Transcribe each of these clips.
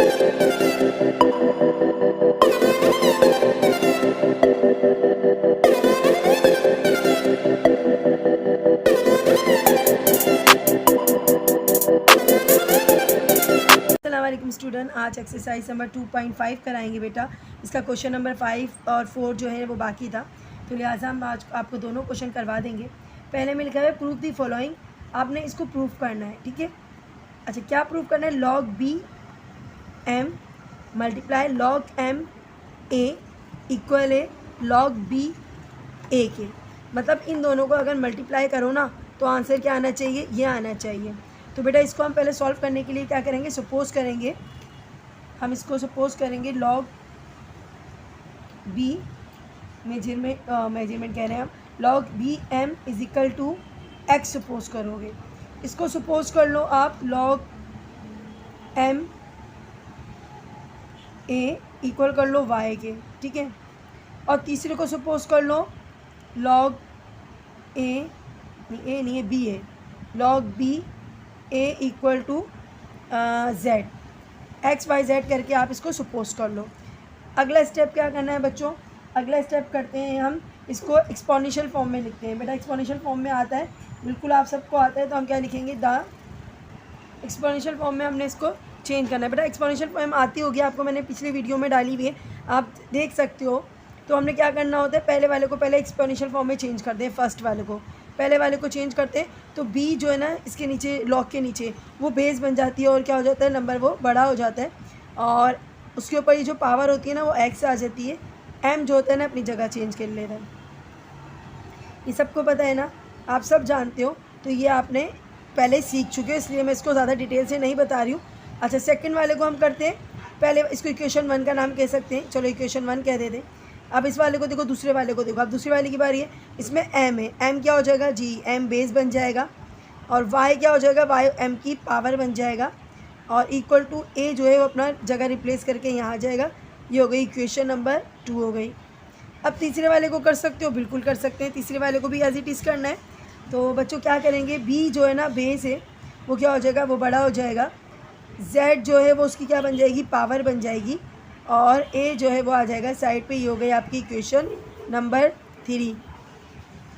अस्सलामुअलैकुम स्टूडेंट, आज exercise number 2.5 कराएंगे बेटा। इसका क्वेश्चन नंबर 5 और 4 जो है वो बाकी था, तो लिहाजा हम आज आपको दोनों क्वेश्चन करवा देंगे। पहले में लिखा है प्रूफ दी फॉलोइंग, आपने इसको प्रूफ करना है, ठीक है। अच्छा, क्या प्रूफ करना है? Log B M multiply log M A equal है लॉग बी ए के। मतलब इन दोनों को अगर मल्टीप्लाई करो ना तो आंसर क्या आना चाहिए? ये आना चाहिए। तो बेटा इसको हम पहले सॉल्व करने के लिए क्या करेंगे? सपोज करेंगे, हम इसको सपोज करेंगे लॉग बी मेजरमेंट कह रहे हैं हम, log B M is equal to x suppose करोगे। इसको सपोज कर लो आप लॉग एम ए इक्वल कर लो वाई के, ठीक है। और तीसरे को सपोज कर लो लॉग ए नहीं है बी है, log B A equal to Z, X Y Z करके आप इसको सपोज कर लो। अगला स्टेप क्या करना है बच्चों? अगला स्टेप करते हैं हम इसको एक्सपोनेंशियल फॉर्म में लिखते हैं। बेटा एक्सपोनेंशियल फॉर्म में आता है, बिल्कुल आप सबको आता है, तो हम क्या लिखेंगे? द एक्सपोनेंशियल फॉर्म में हमने इसको चेंज करना है। बेटा एक्सपोनेंशियल फॉर्म आती होगी आपको, मैंने पिछली वीडियो में डाली हुई है, आप देख सकते हो। तो हमने क्या करना होता है, पहले वाले को पहले एक्सपोनेंशियल फॉर्म में चेंज करते हैं, फर्स्ट वाले को पहले वाले को चेंज करते हैं, तो b जो है ना इसके नीचे लॉग के नीचे वो बेस बन जाती है और क्या हो जाता है, नंबर वो बड़ा हो जाता है और उसके ऊपर ये जो पावर होती है ना वो x आ जाती है, m जो होता है ना अपनी जगह चेंज कर लेता है। ये सबको पता है ना, आप सब जानते हो, तो ये आपने पहले सीख चुके हो, इसलिए मैं इसको ज़्यादा डिटेल से नहीं बता रही हूँ। अच्छा, सेकेंड वाले को हम करते हैं, पहले इसको इक्वेशन 1 का नाम कह सकते हैं, चलो इक्वेशन 1 कह देते हैं। अब इस वाले को देखो, दूसरे वाले को देखो, अब दूसरे वाले की बारी है, इसमें m है, m क्या हो जाएगा? जी, m बेस बन जाएगा और y क्या हो जाएगा? y m की पावर बन जाएगा और इक्वल टू a जो है वो अपना जगह रिप्लेस करके यहाँ आ जाएगा। ये हो गई इक्वेशन नंबर 2 हो गई। अब तीसरे वाले को कर सकते हो, बिल्कुल कर सकते हैं, तीसरे वाले को भी एज इट इज़ करना है। तो बच्चों क्या करेंगे, b जो है ना बेस है वो क्या हो जाएगा? वो बड़ा हो जाएगा, z जो है वो उसकी क्या बन जाएगी? पावर बन जाएगी और a जो है वो आ जाएगा साइड पे। ये हो गई आपकी इक्वेशन नंबर 3।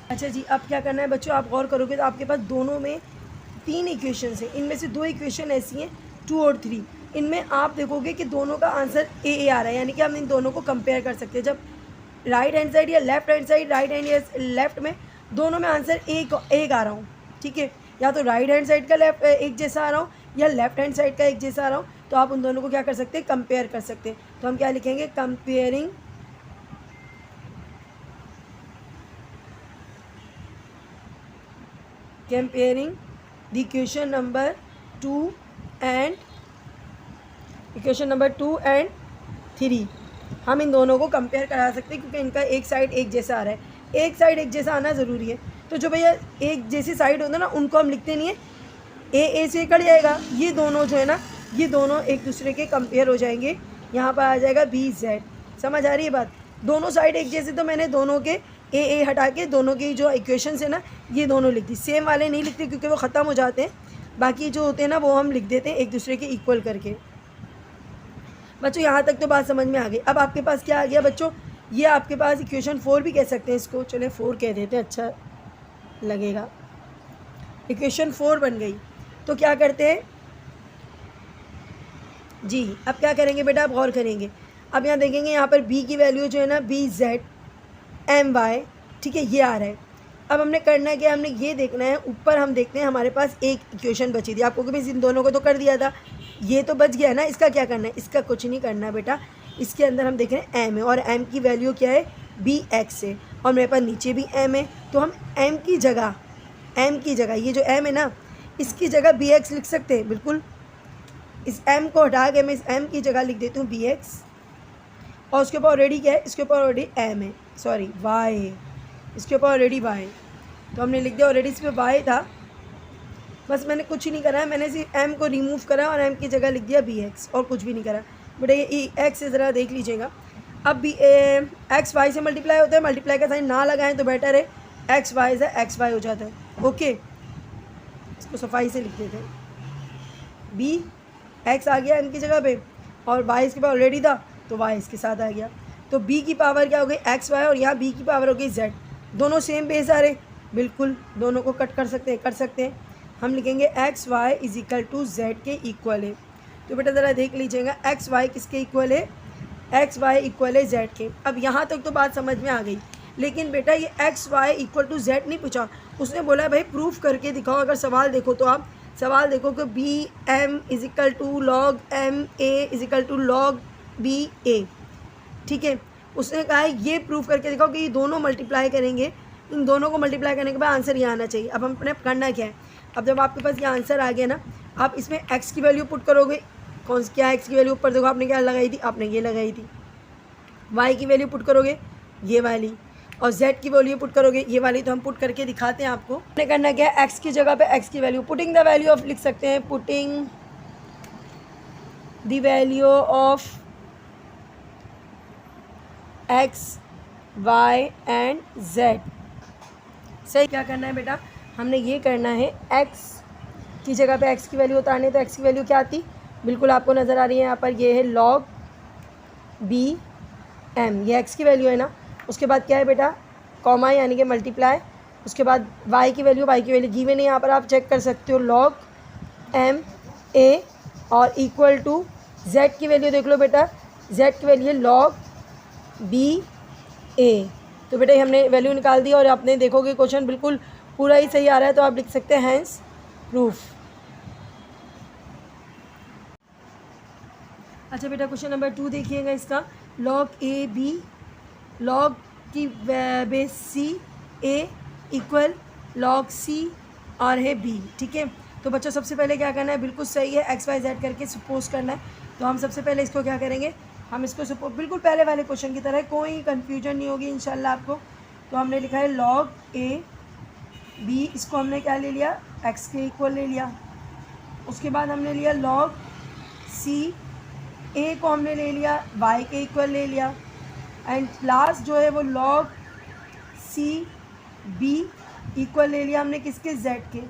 अच्छा जी, अब क्या करना है बच्चों, आप गौर करोगे तो आपके पास दोनों में 3 इक्वेशन हैं, इनमें से 2 इक्वेशन ऐसी हैं 2 और 3, इनमें आप देखोगे कि दोनों का आंसर ए आ रहा है, यानी कि हम इन दोनों को कंपेयर कर सकते हैं। जब राइट हैंड साइड या left hand side, right hand या लेफ्ट में, दोनों में आंसर एक आ रहा हूँ, ठीक है, या तो राइट हैंड साइड का लेफ्ट एक जैसा आ रहा हूँ या लेफ्ट हैंड साइड का एक जैसा आ रहा हूँ, तो आप उन दोनों को क्या कर सकते हैं? कंपेयर कर सकते हैं। तो हम क्या लिखेंगे? Comparing the equation number 2 and 3, हम इन दोनों को कंपेयर करा सकते हैं क्योंकि इनका एक साइड एक जैसा आ रहा है, एक साइड एक जैसा आना ज़रूरी है। तो जो भैया एक जैसी साइड होता है ना उनको हम लिखते नहीं है, ए से कट जाएगा, ये दोनों जो है ना ये दोनों एक दूसरे के कंपेयर हो जाएंगे, यहाँ पर आ जाएगा बी जेड। समझ आ रही है बात? दोनों साइड एक जैसे, तो मैंने दोनों के ए हटा के दोनों की जो इक्वेशन है ना ये दोनों लिख दी। सेम वाले नहीं लिखते क्योंकि वो ख़त्म हो जाते हैं, बाकी जो होते हैं ना वो हम लिख देते हैं एक दूसरे के इक्वल करके। बच्चों यहाँ तक तो बात समझ में आ गई। अब आपके पास क्या आ गया बच्चों? ये आपके पास इक्वेशन 4 भी कह सकते हैं इसको, चले 4 कह देते हैं, अच्छा लगेगा। इक्वेशन 4 बन गई। तो क्या करते हैं जी, अब क्या करेंगे बेटा? आप गौर करेंगे, अब यहाँ देखेंगे, यहाँ पर b की वैल्यू जो है ना बी जेड एम वाई, ठीक है, ये आ रहा है। अब हमने करना है क्या? हमने ये देखना है, ऊपर हम देखते हैं हमारे पास एक इक्वेशन बची थी, आपको भी इन दोनों को तो कर दिया था, ये तो बच गया ना, इसका क्या करना है? इसका कुछ नहीं करना है बेटा, इसके अंदर हम देख रहे हैं m है और m की वैल्यू क्या है? बी एक्स है और मेरे पास नीचे भी m है, तो हम m की जगह ये जो m है ना इसकी जगह बी एक्स लिख सकते हैं, बिल्कुल। इस m को हटा के मैं इस m की जगह लिख देती हूँ बी एक्स और उसके ऊपर ऑलरेडी क्या है? इसके ऊपर ऑलरेडी m है, सॉरी y है, इसके ऊपर ऑलरेडी y है, तो हमने लिख दिया ऑलरेडी इस पर y था, बस मैंने कुछ ही नहीं करा है, मैंने सिर्फ m को रिमूव करा और m की जगह लिख दिया बी एक्स और कुछ भी नहीं करा। बेटा ये x से ज़रा देख लीजिएगा, अब भी एक्स वाई से मल्टीप्लाई होता है, मल्टीप्लाई का साइन ना लगाएं तो बेटर है, एक्स वाई से एक्स वाई हो जाता है। ओके, इसको सफाई से लिख देते हैं, बी एक्स आ गया एम की जगह पे और y इसके पास ऑलरेडी था तो y इसके साथ आ गया। तो b की पावर क्या हो गई एक्स वाई और यहाँ b की पावर हो गई z। दोनों सेम बेस आ रहे, बिल्कुल दोनों को कट कर सकते हैं। हम लिखेंगे X Y is equal to Z के इक्वल है। तो बेटा ज़रा देख लीजिएगा एक्स वाई किसके इक्वल है, एक्स वाई इक्वल है जेड के। अब यहाँ तक तो बात समझ में आ गई, लेकिन बेटा ये X Y equal to Z नहीं पूछा, उसने बोला भाई प्रूफ करके दिखाओ। अगर सवाल देखो तो आप सवाल देखो कि b M is equal to log M a is equal to log B a, ठीक है। उसने कहा है ये प्रूफ करके दिखाओ कि ये दोनों मल्टीप्लाई करेंगे, इन दोनों को मल्टीप्लाई करने के बाद आंसर ये आना चाहिए। अब हमने करना क्या है, अब जब आपके पास ये आंसर आ गया ना, आप इसमें एक्स की वैल्यू पुट करोगे। कौन क्या एक्स की वैल्यू ऊपर देखो, आपने क्या लगाई थी, आपने ये लगाई थी। वाई की वैल्यू पुट करोगे ये वाली, और जेड की वैल्यू पुट करोगे ये वाली। तो हम पुट करके दिखाते हैं आपको। हमने करना क्या है, एक्स की जगह पे एक्स की value, putting the value of लिख सकते हैं, putting the value of X Y and Z. सही क्या करना है बेटा, हमने ये करना है एक्स की जगह पे एक्स की वैल्यू उतारनी है। तो एक्स की वैल्यू क्या आती, बिल्कुल आपको नज़र आ रही है यहाँ पर, ये है लॉग बी एम, ये एक्स की वैल्यू है ना। उसके बाद क्या है बेटा, कॉमा यानी कि मल्टीप्लाई। उसके बाद वाई की वैल्यू गिवन है यहाँ पर, आप चेक कर सकते हो, लॉग एम ए, और इक्वल टू जेड की वैल्यू देख लो बेटा, जेड की वैल्यू है लॉग बी ए। तो बेटा हमने वैल्यू निकाल दी और आपने देखोगे क्वेश्चन बिल्कुल पूरा ही सही आ रहा है। तो आप लिख सकते हैं हैंस प्रूफ। अच्छा बेटा क्वेश्चन नंबर 2 देखिएगा इसका, लॉग ए बी, लॉग की base C a equal log c और है बी, ठीक है। तो बच्चों सबसे पहले क्या करना है, बिल्कुल सही है, एक्स वाई जेड करके सपोज करना है। तो हम सबसे पहले इसको क्या करेंगे, हम इसको सपोज बिल्कुल पहले वाले क्वेश्चन की तरह, कोई कन्फ्यूजन नहीं होगी इंशाल्लाह आपको। तो हमने लिखा है लॉग ए बी, इसको हमने क्या ले लिया, एक्स के इक्वल ले लिया। उसके बाद हमने लिया लॉग सी ए को हमने ले लिया वाई के इक्वल ले लिया, एंड लास्ट जो है वो लॉग सी बी इक्वल ले लिया हमने किसके, जेड के।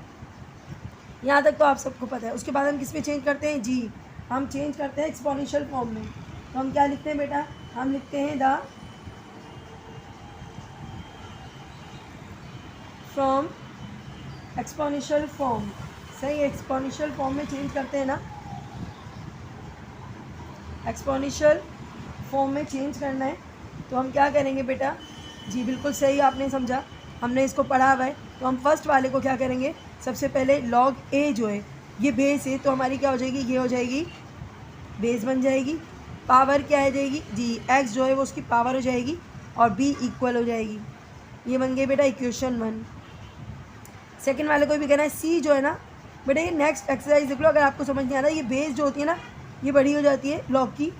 यहाँ तक तो आप सबको पता है। उसके बाद हम किस में चेंज करते हैं, जी हम चेंज करते हैं एक्सपोनेंशियल फॉर्म में। तो हम क्या लिखते हैं बेटा, हम लिखते हैं द फ्रॉम एक्सपोनेंशियल फॉर्म। सही, एक्सपोनेंशियल फॉर्म में चेंज करते हैं ना, एक्सपोनेंशियल फॉर्म में चेंज करना है। तो हम क्या करेंगे बेटा, जी बिल्कुल सही आपने समझा, हमने इसको पढ़ा हुआ है। तो हम फर्स्ट वाले को क्या करेंगे, सबसे पहले लॉग ए जो है ये बेस है, तो हमारी क्या हो जाएगी, ये हो जाएगी बेस बन जाएगी। पावर क्या आ जाएगी, जी एक्स जो है वो उसकी पावर हो जाएगी, और बी इक्वल हो जाएगी। ये बन गई बेटा इक्वेशन 1। सेकंड वाले को भी कहना है सी जो है ना बेटा, ये नेक्स्ट एक्सरसाइज देख लो। अगर आपको समझ नहीं आ रहा, ये बेस जो होती है ना ये बड़ी हो जाती है लॉग की,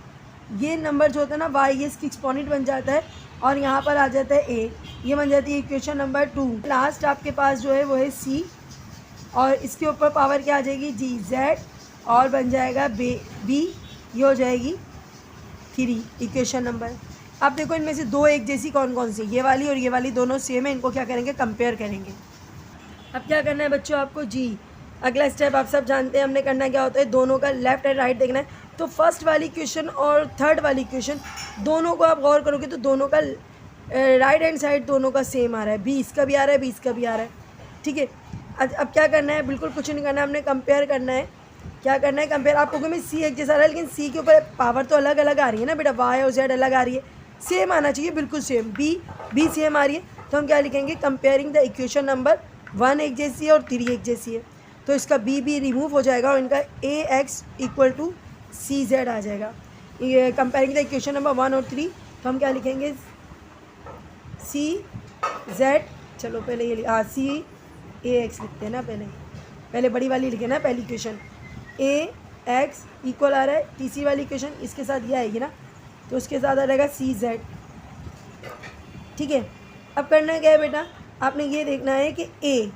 ये नंबर जो होता है ना वाई, ये इसकी एक्सपोनेंट बन जाता है, और यहाँ पर आ जाता है ए, ये बन जाती है इक्वेशन नंबर 2। लास्ट आपके पास जो है वो है सी, और इसके ऊपर पावर क्या आ जाएगी, जी जेड, और बन जाएगा बी, ये हो जाएगी 3 इक्वेशन नंबर। अब देखो इनमें से दो एक जैसी कौन कौन सी, ये वाली और ये वाली दोनों सेम है, इनको क्या करेंगे, कंपेयर करेंगे। अब क्या करना है बच्चों आपको, जी अगला स्टेप आप सब जानते हैं हमने करना क्या होता है, दोनों का लेफ्ट एंड राइट देखना है। तो फर्स्ट वाली क्वेश्चन और थर्ड वाली क्वेश्चन दोनों को आप गौर करोगे तो दोनों का राइट हैंड साइड दोनों का सेम आ रहा है, 20 का भी आ रहा है, 20 का भी आ रहा है, ठीक है। अब क्या करना है, बिल्कुल कुछ नहीं करना है, हमने कंपेयर करना है। क्या करना है, कंपेयर। आपको क्योंकि सी एक जैसा आ रहा है, लेकिन सी के ऊपर पावर तो अलग अलग आ रही है ना बेटा, वाई और जेड अलग आ रही है, सेम आना चाहिए, बिल्कुल सेम। बी सेम आ रही है, तो हम क्या लिखेंगे, कंपेयरिंग द इक्वेशन नंबर 1 एक जैसी है और 3 एक जैसी है। तो इसका बी रिमूव हो जाएगा और इनका a x equal to C z आ जाएगा। ये कंपेयरिंग द इक्वेशन नंबर 1 और 3, तो हम क्या लिखेंगे, सी जेड, चलो पहले ये सी ए एक्स लिखते हैं ना, पहले बड़ी वाली लिखे ना पहली इक्वेशन, ए एक्स इक्वल आ रहा है, तीसरी वाली इक्वेशन इसके साथ ये आएगी ना, तो उसके साथ आ जाएगा सी जेड, ठीक है। अब करना क्या है बेटा, आपने ये देखना है कि ए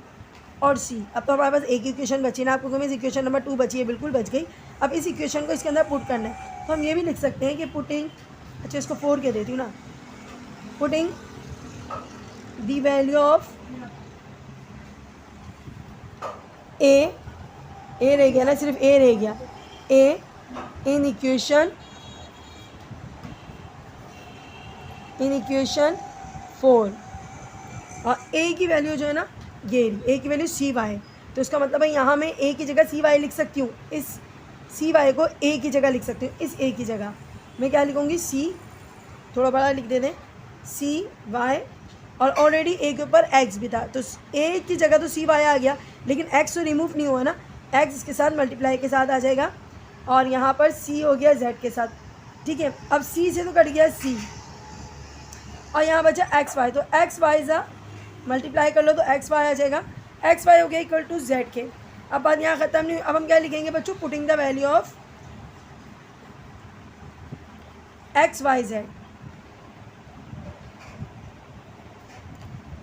और सी, अब तो हमारे पास एक इक्वेशन बची ना, आपको क्योंकि इक्वेशन नंबर 2 बची है, बिल्कुल बच गई। अब इस इक्वेशन को इसके अंदर पुट करना है, तो हम ये भी लिख सकते हैं कि पुटिंग, अच्छा इसको 4 कह देती हूँ ना, पुटिंग द वैल्यू ऑफ ए रह गया ना, सिर्फ ए रह गया, ए इन इक्वेशन इन इक्वेशन 4। और ए की वैल्यू जो है ना ये ए की वैल्यू सी वाई, तो इसका मतलब है यहाँ मैं ए की जगह सी वाई लिख सकती हूँ, इस सी वाई को ए की जगह लिख सकती हूँ। इस ए की जगह मैं क्या लिखूँगी, सी थोड़ा बड़ा लिख दे दें, सी वाई, और ऑलरेडी ए के ऊपर एक्स भी था, तो ए की जगह तो सी वाई आ गया, लेकिन एक्स तो रिमूव नहीं हुआ ना, एक्स इसके साथ मल्टीप्लाई के साथ आ जाएगा, और यहाँ पर सी हो गया जेड के साथ। ठीक है, अब सी से तो कट गया सी, और यहाँ बचा एक्स वाई, तो एक्स वाई ज़ा मल्टीप्लाई कर लो तो एक्स वाई आ जाएगा, एक्स वाई हो गया इक्वल टू जेड के। अब बात यहाँ ख़त्म नहीं हुई, अब हम क्या लिखेंगे बच्चों, putting the value of X Y Z,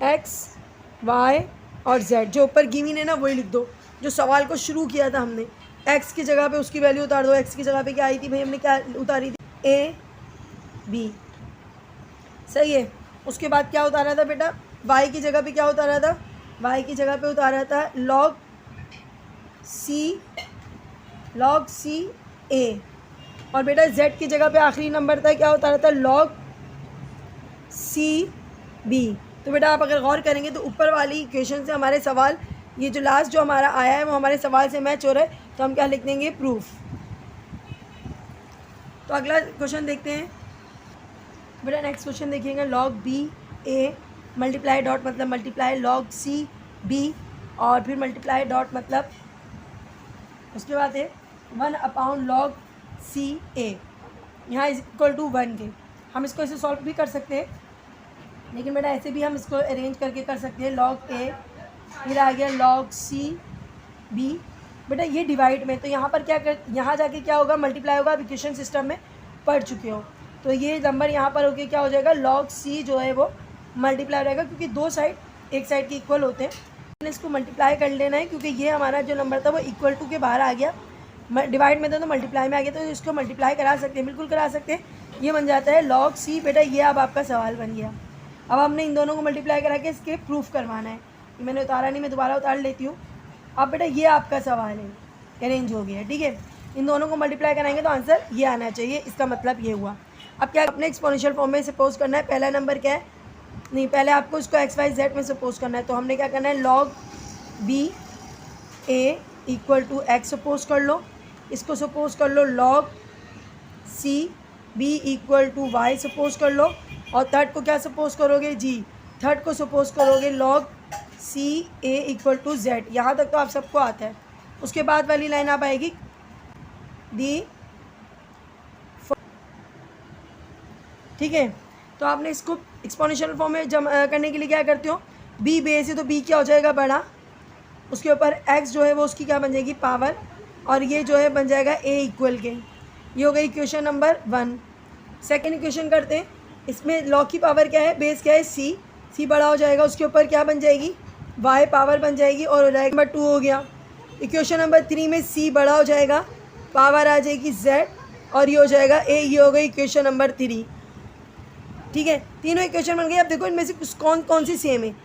X Y और जेड, जो ऊपर गिवन है ना वही लिख दो, जो सवाल को शुरू किया था हमने, एक्स की जगह पे उसकी वैल्यू उतार दो। एक्स की जगह पे क्या आई थी भाई, हमने क्या उतारी थी, ए बी, सही है। उसके बाद क्या उतारा था बेटा, वाई की जगह पे क्या उतारा था, वाई की जगह पे उतारा था लॉग सी ए, और बेटा जेड की जगह पे आखिरी नंबर था क्या उतारा था, लॉग सी बी। तो बेटा आप अगर गौर करेंगे तो ऊपर वाली इक्वेशन से हमारे सवाल, ये जो लास्ट जो हमारा आया है वो हमारे सवाल से मैच हो रहा है, तो हम क्या लिख देंगे, प्रूफ। तो अगला क्वेश्चन देखते हैं बेटा, नेक्स्ट क्वेश्चन देखिएगा, log B A multiply dot मतलब मल्टीप्लाई लॉग सी बी, और फिर मल्टीप्लाई डॉट मतलब उसके बाद है 1/log लॉग सी ए, यहाँ इज इक्वल टू 1 के। हम इसको ऐसे सॉल्व भी कर सकते हैं, लेकिन बेटा ऐसे भी हम इसको अरेंज करके कर सकते हैं, लॉग ए फिर आ गया लॉग सी बी। बेटा ये डिवाइड में, तो यहाँ पर क्या कर, यहाँ जाके क्या होगा, मल्टीप्लाई होगा, आप इक्वेशन सिस्टम में पढ़ चुके हो, तो ये नंबर यहाँ पर होके क्या हो जाएगा, लॉग सी जो है वो मल्टीप्लाई रहेगा, क्योंकि दो साइड एक साइड के इक्वल होते हैं, इसको मल्टीप्लाई कर लेना है, क्योंकि ये हमारा जो नंबर था वो इक्वल टू के बाहर आ गया, डिवाइड में था तो मल्टीप्लाई में आ गया, तो इसको मल्टीप्लाई करा सकते हैं, बिल्कुल करा सकते हैं, ये बन जाता है लॉग सी। बेटा ये अब आपका सवाल बन गया, अब हमने इन दोनों को मल्टीप्लाई करा के इसके प्रूफ करवाना है, मैंने उतारा नहीं, मैं दोबारा उतार लेती हूँ। अब बेटा ये आपका सवाल है, अरेंज हो गया, ठीक है, इन दोनों को मल्टीप्लाई कराएंगे तो आंसर ये आना चाहिए, इसका मतलब ये हुआ। अब क्या अपने एक्सपोनेंशियल फॉर्म में सपोज करना है, पहला नंबर क्या है, नहीं पहले आपको इसको एक्स वाई जेड में सपोज करना है, तो हमने क्या करना है, log B A equal to x suppose कर लो, इसको सपोज कर लो log c b equal to y suppose कर लो, और थर्ड को क्या सपोज करोगे जी, थर्ड को सपोज करोगे log c a equal to z. यहाँ तक तो आप सबको आता है। उसके बाद वाली लाइन आप आएगी दी, ठीक है, तो आपने इसको एक्सपोनेंशियल फॉर्म में जमा करने के लिए क्या करते हो, बी बेस है तो बी क्या हो जाएगा बड़ा, उसके ऊपर एक्स जो है वो उसकी क्या बन जाएगी पावर, और ये जो है बन जाएगा ए इक्वल के। ये हो गई इक्वेशन नंबर 1। सेकेंड इक्वेशन करते हैं, इसमें लॉग की पावर क्या है, बेस क्या है सी, सी बड़ा हो जाएगा, उसके ऊपर क्या बन जाएगी वाई पावर बन जाएगी, और हो जाएगा नंबर 2 हो गया। इक्वेशन नंबर 3 में सी बड़ा हो जाएगा, पावर आ जाएगी जेड, और ये हो जाएगा ए, ये हो गई इक्वेशन नंबर 3। ठीक है, तीनों इक्वेशन बन गई। अब देखो इनमें से कौन सी सेम है,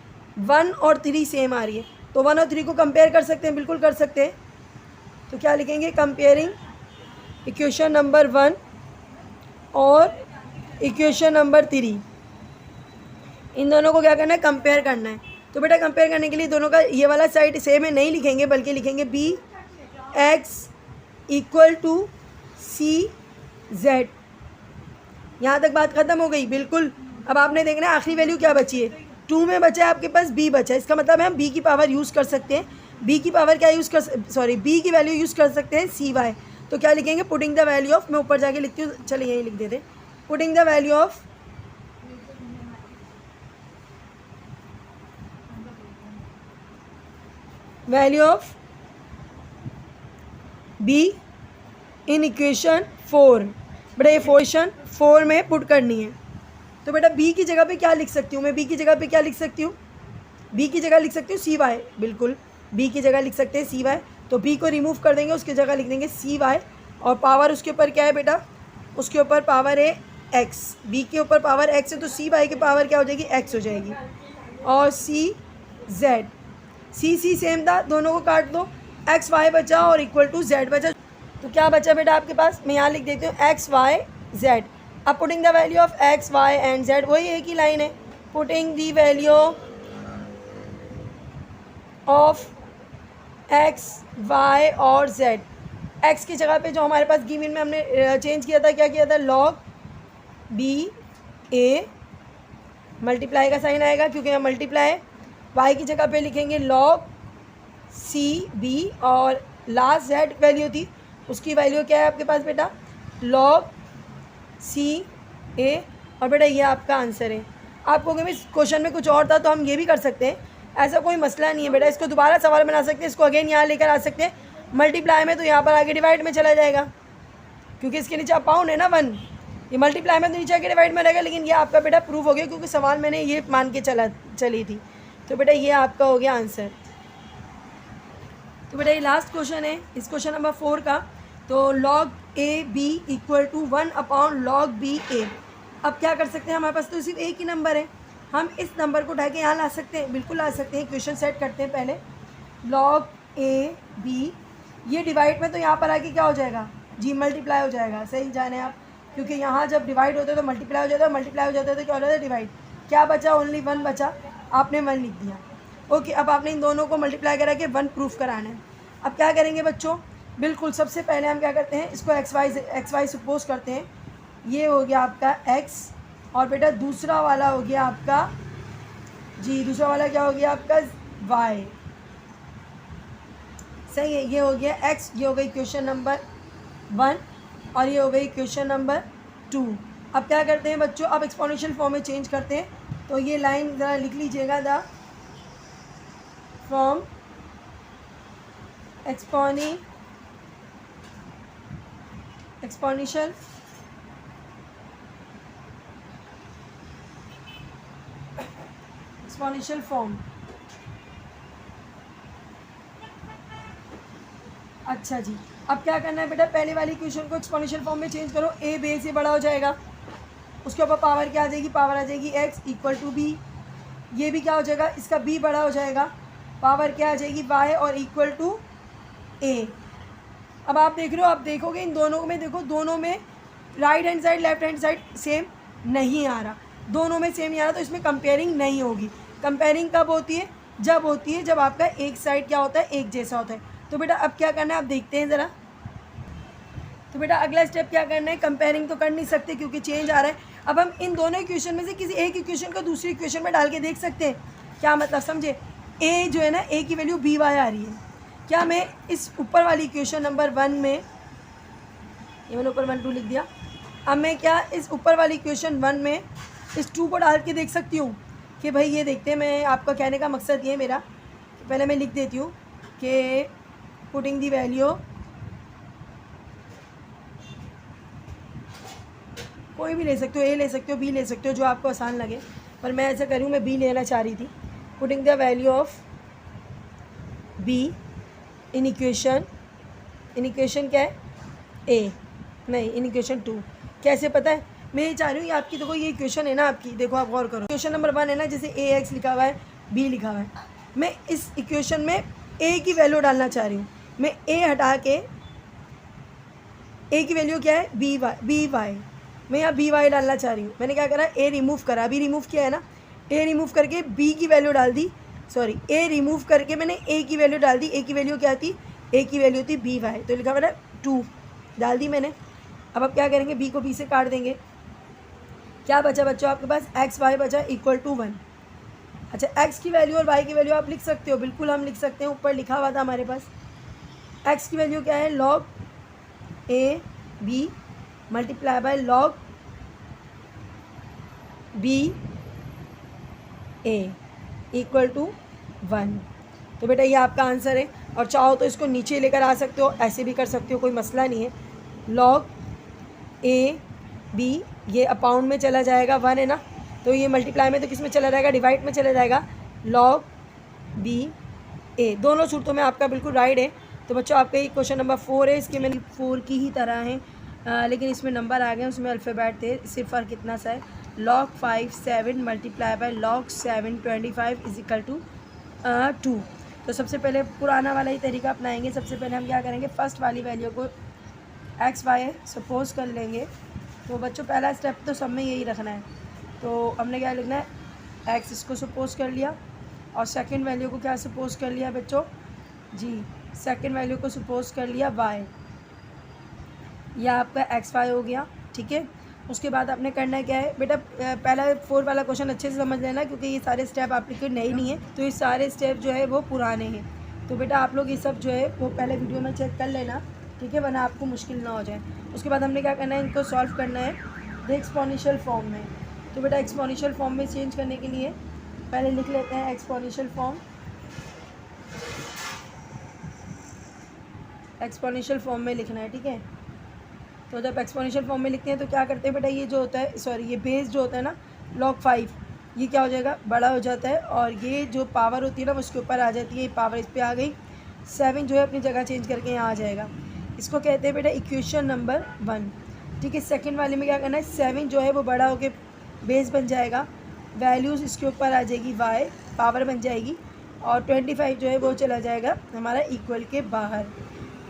1 और 3 सेम आ रही है, तो 1 और 3 को कंपेयर कर सकते हैं, बिल्कुल कर सकते हैं। तो क्या लिखेंगे, कंपेयरिंग इक्वेशन नंबर 1 और इक्वेशन नंबर 3, इन दोनों को क्या करना है, कंपेयर करना है। तो बेटा कंपेयर करने के लिए दोनों का ये वाला साइड सेम है नहीं लिखेंगे, बल्कि लिखेंगे B X equal to C Z. यहाँ तक बात ख़त्म हो गई, बिल्कुल। अब आपने देखना है आखिरी वैल्यू क्या बची है, 2 में बचा है आपके पास बी बचा है, इसका मतलब है हम बी की पावर यूज़ कर सकते हैं, बी की पावर क्या यूज़ कर, सॉरी बी की वैल्यू यूज़ कर सकते हैं सी वाई। तो क्या लिखेंगे, पुटिंग द वैल्यू ऑफ, मैं ऊपर जाके लिखती हूँ, चलिए यहीं लिख देते, putting the value of be in equation 4। बेटा ये इक्वेशन 4 में पुट करनी है, तो बेटा बी की जगह पे क्या लिख सकती हूँ मैं, बी की जगह पे क्या लिख सकती हूँ, बी की जगह लिख सकती हूँ सी वाई, बिल्कुल बी की जगह लिख सकते हैं सी वाई। तो बी को रिमूव कर देंगे, उसकी जगह लिख देंगे सी वाई, और पावर उसके ऊपर क्या है बेटा, उसके ऊपर पावर है एक्स, बी के ऊपर पावर एक्स है, तो सी वाई की पावर क्या हो जाएगी, एक्स हो जाएगी, और सी जेड, सी सेम था, दोनों को काट दो, एक्स वाई बचा और इक्वल टू जेड बचा। तो क्या बचा बेटा आपके पास, मैं यहाँ लिख देती हूँ एक्स वाई जेड। अब putting the value of X Y and Z, वही एक ही लाइन है, putting the value of X Y और जेड, एक्स की जगह पे जो हमारे पास गिवन में हमने चेंज किया था, क्या किया था, लॉग बी ए, मल्टीप्लाई का साइन आएगा क्योंकि यहाँ मल्टीप्लाई है, वाई की जगह पे लिखेंगे लॉग सी बी, और लास्ट जेड वैल्यू थी उसकी वैल्यू क्या है आपके पास बेटा, लॉग सी ए, और बेटा ये आपका आंसर है। आप कहोगे मिस क्वेश्चन में कुछ और था, तो हम ये भी कर सकते हैं, ऐसा कोई मसला नहीं है बेटा, इसको दोबारा सवाल बना सकते हैं, इसको अगेन यहाँ लेकर आ सकते हैं, मल्टीप्लाई में तो यहाँ पर आगे डिवाइड में चला जाएगा, क्योंकि इसके नीचे अपाउंड है ना 1, ये मल्टीप्लाई में तो नीचे आगे डिवाइड में रहेगा, लेकिन ये आपका बेटा प्रूफ हो गया क्योंकि सवाल मैंने ये मान के चली थी, तो बेटा ये आपका हो गया आंसर। तो बेटा ये लास्ट क्वेश्चन है इस क्वेश्चन नंबर 4 का, तो log A b equal to 1 upon log B a. अब क्या कर सकते हैं, हमारे पास तो सिर्फ एक ही नंबर है, हम इस नंबर को उठा के यहाँ ला सकते हैं, बिल्कुल ला सकते हैं। क्वेश्चन सेट करते हैं पहले, लॉग ए बी, ये डिवाइड में तो यहाँ पर आके क्या हो जाएगा, जी मल्टीप्लाई हो जाएगा, सही जाने आप, क्योंकि यहाँ जब डिवाइड होता है तो मल्टीप्लाई हो जाता है, मल्टीप्लाई हो जाता है तो क्या हो जाता है, डिवाइड, क्या बचा, ओनली 1 बचा, आपने 1 लिख दिया। ओके, अब आपने इन दोनों को मल्टीप्लाई करा के 1 प्रूफ कराना है। अब क्या करेंगे बच्चों, बिल्कुल सबसे पहले हम क्या करते हैं, इसको एक्स वाई सपोज करते हैं, ये हो गया आपका x, और बेटा दूसरा वाला हो गया आपका, जी दूसरा वाला क्या हो गया आपका, y, सही है, ये हो गया x, ये हो गई क्वेश्चन नंबर 1, और ये हो गई क्वेश्चन नंबर 2। अब क्या करते हैं बच्चों, अब एक्सपोनेंशियल फॉर्म में चेंज करते हैं, तो ये लाइन ज़रा लिख लीजिएगा, द फ्रॉम एक्सपोनेंशियल फॉर्म। अच्छा जी, अब क्या करना है बेटा, पहले वाली क्वेश्चन को एक्सपोनेंशियल फॉर्म में चेंज करो, ए बे से बड़ा हो जाएगा, उसके ऊपर पावर क्या आ जाएगी, पावर आ जाएगी x इक्वल टू बी, ये भी क्या हो जाएगा, इसका b बड़ा हो जाएगा, पावर क्या आ जाएगी y, और इक्वल टू a। अब आप देख रहे हो, आप देखोगे इन दोनों में, देखो दोनों में right hand side left hand side same नहीं आ रहा, दोनों में सेम नहीं आ रहा, तो इसमें कंपेयरिंग नहीं होगी। कंपेयरिंग कब होती है, जब होती है जब आपका एक साइड क्या होता है, एक जैसा होता है। तो बेटा अब क्या करना है, आप देखते हैं ज़रा, तो बेटा अगला स्टेप क्या करना है, कंपेयरिंग तो कर नहीं सकते क्योंकि चेंज आ रहा है, अब हम इन दोनों इक्वेशन में से किसी एक इक्वेशन को दूसरी इक्वेशन में डाल के देख सकते हैं, क्या मतलब समझे, ए जो है ना, ए की वैल्यू बी वाई आ रही है, क्या मैं इस ऊपर वाली इक्वेशन नंबर 1 में, ये मैंने ऊपर 1 2 लिख दिया, अब मैं क्या इस ऊपर वाली इक्वेशन 1 में इस 2 को डाल के देख सकती हूँ कि भाई ये देखते हैं, मैं आपका कहने का मकसद ये मेरा, पहले मैं लिख देती हूँ कि पुटिंग दी वैल्यू, कोई भी ले सकते हो, ए ले सकते हो, बी ले सकते हो, जो आपको आसान लगे, पर मैं ऐसा करूँ, मैं बी लेना चाह रही थी, putting the value of be in equation क्या है, ए नहीं, इन इक्वेशन 2, कैसे पता है, मैं ये चाह रही हूँ, ये आपकी देखो, ये इक्वेशन है ना आपकी, देखो आप गौर करो, इक्वेशन नंबर 1 है ना, जैसे ए एक्स लिखा हुआ है, बी लिखा हुआ है, मैं इस इक्वेशन में ए की वैल्यू डालना चाह रही हूँ, मैं ए हटा के, ए की वैल्यू क्या है, बी वाई, मैं यहाँ बी वाई डालना चाह रही हूँ, मैंने क्या करा, ए रिमूव करा, अभी रिमूव किया है ना, ए रिमूव करके बी की वैल्यू डाल दी, सॉरी ए रिमूव करके मैंने ए की वैल्यू डाल दी, ए की वैल्यू क्या थी, ए की वैल्यू थी बी वाई, तो लिखा मैंने 2 डाल दी मैंने। अब आप क्या करेंगे, बी को बी से काट देंगे, क्या बचा बच्चों आपके पास, एक्स वाई बचा इक्वल टू 1। अच्छा, एक्स की वैल्यू और वाई की वैल्यू आप लिख सकते हो, बिल्कुल हम लिख सकते हैं, ऊपर लिखा हुआ था हमारे पास, एक्स की वैल्यू क्या है, log A B multiply by log B A equal to 1। तो बेटा ये आपका आंसर है, और चाहो तो इसको नीचे लेकर आ सकते हो, ऐसे भी कर सकते हो, कोई मसला नहीं है। लॉग ए बी, ये अपाउंड में चला जाएगा, 1 है ना, तो ये मल्टीप्लाई में तो किस में चला जाएगा, डिवाइड में चला जाएगा, लॉग बी ए, दोनों सूरतों में आपका बिल्कुल राइट है। तो बच्चों आपका ये क्वेश्चन नंबर 4 है, इसके मैंने 4 की ही तरह है, लेकिन इसमें नंबर आ गए, उसमें अल्फ़ाबेट थे, सिर्फ फ़र्क कितना सा है, log 5 7 multiply by log 7 25 is equal to 2। तो सबसे पहले पुराना वाला ही तरीका अपनाएंगे। सबसे पहले हम क्या करेंगे, फर्स्ट वाली वैल्यू को एक्स वाई सपोज कर लेंगे, तो बच्चों पहला स्टेप तो सब में यही रखना है। तो हमने क्या लिखना है, एक्स इसको सपोज कर लिया और सेकंड वैल्यू को क्या सपोज कर लिया बच्चों जी, सेकंड वैल्यू को सपोज कर लिया वाई, यह आपका एक्स वाई हो गया। ठीक है, उसके बाद आपने करना क्या है बेटा, पहला 4 वाला क्वेश्चन अच्छे से समझ लेना क्योंकि ये सारे स्टेप आपके नहीं है, तो ये सारे स्टेप जो है वो पुराने हैं। तो बेटा आप लोग ये सब जो है वो पहले वीडियो में चेक कर लेना, ठीक है, वरना आपको मुश्किल ना हो जाए। उसके बाद हमने क्या करना है, इनको सॉल्व करना है द एक्सपोनेंशियल फॉर्म में। तो बेटा एक्सपोनेंशियल फॉर्म में चेंज करने के लिए पहले लिख लेते हैं एक्सपोनेंशियल फॉर्म। एक्सपोनेंशियल फॉर्म में लिखना है, ठीक है। तो जब एक्सपोनेंशियल फॉर्म में लिखते हैं तो क्या करते हैं बेटा, ये जो होता है सॉरी ये बेस जो होता है ना log 5, ये क्या हो जाएगा, बड़ा हो जाता है और ये जो पावर होती है ना वो उसके ऊपर आ जाती है, ये पावर इस पर आ गई, 7 जो है अपनी जगह चेंज करके यहाँ आ जाएगा। इसको कहते हैं बेटा इक्वेशन नंबर 1। ठीक है, सेकंड वाले में क्या करना है, 7 जो है वो बड़ा होके बेस बन जाएगा, वैल्यूज़ इसके ऊपर आ जाएगी y, पावर बन जाएगी, और 25 जो है वो चला जाएगा हमारा इक्वल के बाहर।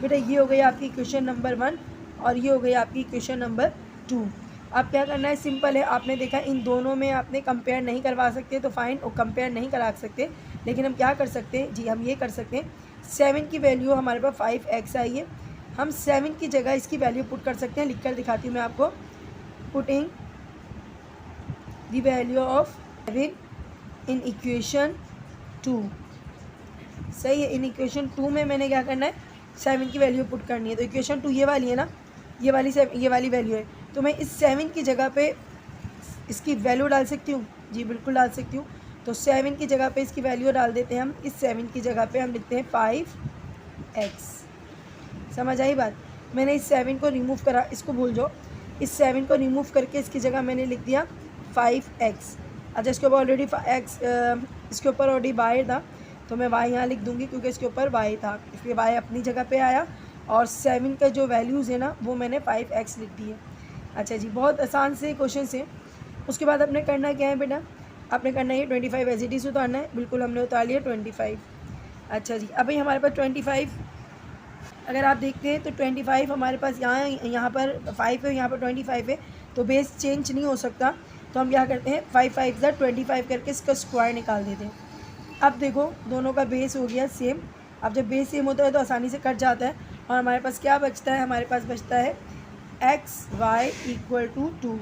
बेटा ये हो गई आपकी इक्वेशन नंबर 1 और ये हो गई आपकी इक्वेशन नंबर 2। अब क्या करना है, सिंपल है, आपने देखा इन दोनों में आपने कंपेयर नहीं करवा सकते तो फाइन, और कंपेयर नहीं करा सकते, लेकिन हम क्या कर सकते हैं जी, हम ये कर सकते हैं 7 की वैल्यू हमारे पास 5x आई है, हम 7 की जगह इसकी वैल्यू पुट कर सकते हैं। लिख कर दिखाती हूँ मैं आपको, putting the value of 7 in equation 2। सही है, इन इक्वेशन 2 में मैंने क्या करना है, 7 की वैल्यू पुट करनी है। तो इक्वेशन 2 ये वाली है ना, ये वाली वैल्यू है, तो मैं इस 7 की जगह पे इसकी वैल्यू डाल सकती हूँ जी, बिल्कुल डाल सकती हूँ। तो 7 की जगह पे इसकी वैल्यू डाल देते हैं हम, इस 7 की जगह पे हम लिखते हैं 5x। समझ आई बात, मैंने इस 7 को रिमूव करा, इसको भूल जाओ, इस 7 को रिमूव करके इसकी जगह मैंने लिख दिया 5x। अच्छा इसके ऊपर ऑलरेडी x, इसके ऊपर ऑलरेडी y था तो मैं y यहाँ लिख दूँगी क्योंकि इसके ऊपर y था, इसलिए y अपनी जगह पे आया और 7 का जो वैल्यूज़ है ना वो मैंने 5x लिख दी है। अच्छा जी, बहुत आसान से क्वेश्चन से। उसके बाद आपने करना क्या है बेटा, आपने करना है 25 एज इट इज़ उतारना है, बिल्कुल हमने उतार लिया 25। अच्छा जी, अभी हमारे पास 25 अगर आप देखते हैं तो 25 हमारे पास यहाँ पर 5 है, यहाँ पर 25 है, तो बेस चेंज नहीं हो सकता। तो हम क्या करते हैं 5 5 25 करके इसका स्क्वायर निकाल देते हैं। अब देखो दोनों का बेस हो गया सेम। अब जब बेस सेम होता है तो आसानी से कट जाता है और हमारे पास क्या बचता है, हमारे पास बचता है एक्स वाई इक्वल टू 2।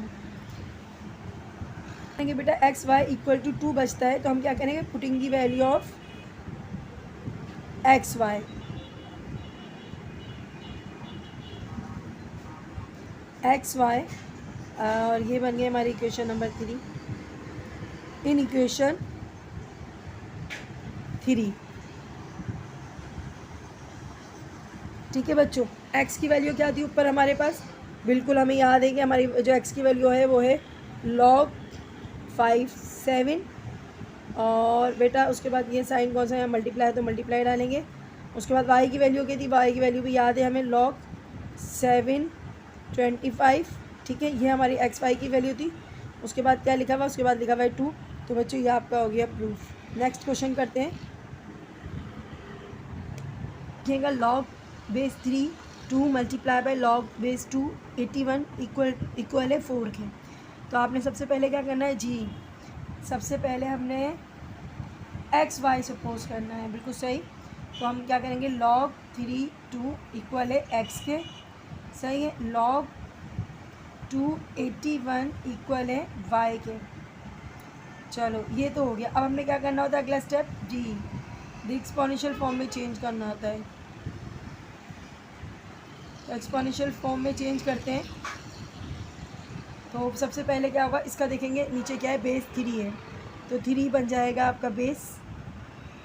करेंगे बेटा एक्स वाई इक्वल टू 2 बचता है, तो हम क्या करेंगे, putting the value of X Y, X Y, और ये बन गई हमारी इक्वेशन नंबर 3। इन इक्वेशन 3, ठीक है बच्चों। x की वैल्यू क्या थी ऊपर हमारे पास, बिल्कुल हमें याद है कि हमारी जो x की वैल्यू है वो है log 5 7, और बेटा उसके बाद ये साइन कौन सा है, मल्टीप्लाई, तो मल्टीप्लाई डालेंगे। उसके बाद y की वैल्यू क्या थी, y की वैल्यू भी याद है हमें log 7 25, ठीक है, ये हमारी एक्स वाई की वैल्यू थी। उसके बाद क्या लिखा हुआ, उसके बाद लिखा हुआ है 2। तो बच्चों ये आपका हो गया प्रूफ। नेक्स्ट क्वेश्चन करते हैं, देखिएगा log base 3 2 multiply by log base 2 81 equal है 4 के। तो आपने सबसे पहले क्या करना है जी, सबसे पहले हमने एक्स वाई सपोज करना है, बिल्कुल सही। तो हम क्या करेंगे log 3 2 इक्वल है एक्स के, सही है, log 281 इक्वल है वाई के। चलो ये तो हो गया। अब हमने क्या करना होता है, अगला स्टेप जी, द एक्सपोनेंशियल फॉर्म में चेंज करना होता है। तो एक्सपोनेंशियल फॉर्म में चेंज करते हैं तो सबसे पहले क्या होगा, इसका देखेंगे नीचे क्या है, बेस 3 है, तो 3 बन जाएगा आपका बेस,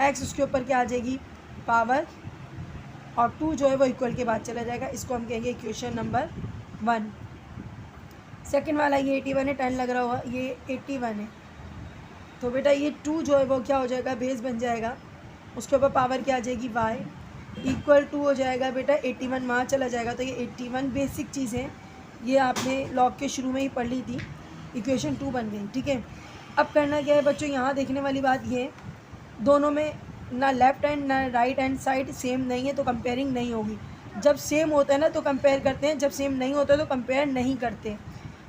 एक्स उसके ऊपर क्या आ जाएगी, पावर, और 2 जो है वो इक्वल के बाद चला जाएगा। इसको हम कहेंगे इक्वेशन नंबर 1। सेकंड वाला ये 81 है, 10 लग रहा होगा, ये 81 है, तो बेटा ये 2 जो है वो क्या हो जाएगा, बेस बन जाएगा, उसके ऊपर पावर क्या आ जाएगी, y इक्वल टू हो जाएगा बेटा 81, वहाँ चला जाएगा। तो ये 81 बेसिक चीज़ें ये आपने लॉग के शुरू में ही पढ़ ली थी, इक्वेशन 2 बन गई, ठीक है। अब करना क्या है बच्चों, यहाँ देखने वाली बात ये है, दोनों में ना लेफ़्ट हैंड ना राइट हैंड साइड सेम नहीं है तो कंपेयरिंग नहीं होगी। जब सेम होता है ना तो कंपेयर करते हैं, जब सेम नहीं होता है तो कंपेयर नहीं करते।